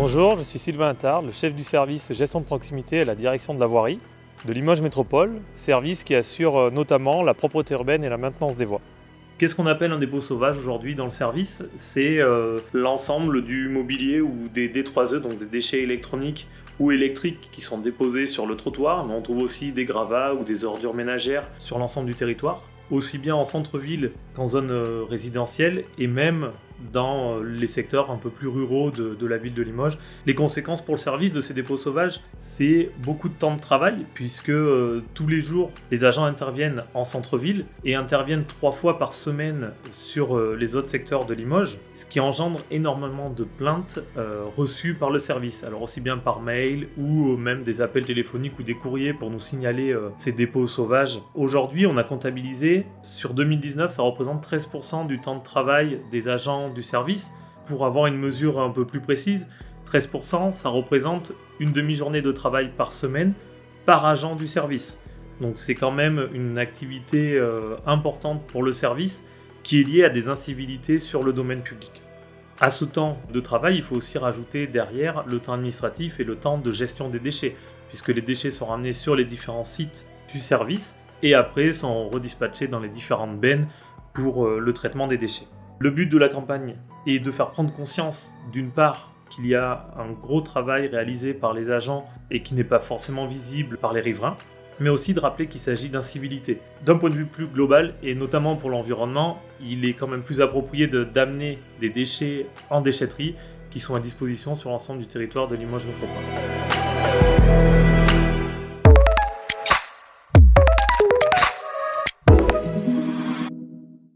Bonjour, je suis Sylvain Attard, le chef du service gestion de proximité à la direction de la voirie de Limoges Métropole, service qui assure notamment la propreté urbaine et la maintenance des voies. Qu'est-ce qu'on appelle un dépôt sauvage aujourd'hui dans le service ? C'est l'ensemble du mobilier ou des D3E, donc des déchets électroniques ou électriques qui sont déposés sur le trottoir, mais on trouve aussi des gravats ou des ordures ménagères sur l'ensemble du territoire, aussi bien en centre-ville qu'en zone résidentielle et même dans les secteurs un peu plus ruraux de la ville de Limoges. Les conséquences pour le service de ces dépôts sauvages, c'est beaucoup de temps de travail puisque tous les jours, les agents interviennent en centre-ville et interviennent 3 fois par semaine sur les autres secteurs de Limoges, ce qui engendre énormément de plaintes reçues par le service. Alors aussi bien par mail ou même des appels téléphoniques ou des courriers pour nous signaler ces dépôts sauvages. Aujourd'hui, on a comptabilisé, sur 2019, ça représente 13% du temps de travail des agents du service. Pour avoir une mesure un peu plus précise, 13%, ça représente une demi-journée de travail par semaine par agent du service. Donc c'est quand même une activité importante pour le service qui est liée à des incivilités sur le domaine public. À ce temps de travail, il faut aussi rajouter derrière le temps administratif et le temps de gestion des déchets, puisque les déchets sont ramenés sur les différents sites du service et après sont redispatchés dans les différentes bennes pour le traitement des déchets. Le but de la campagne est de faire prendre conscience, d'une part, qu'il y a un gros travail réalisé par les agents et qui n'est pas forcément visible par les riverains, mais aussi de rappeler qu'il s'agit d'incivilité. D'un point de vue plus global, et notamment pour l'environnement, il est quand même plus approprié d'amener des déchets en déchetterie qui sont à disposition sur l'ensemble du territoire de Limoges Métropole.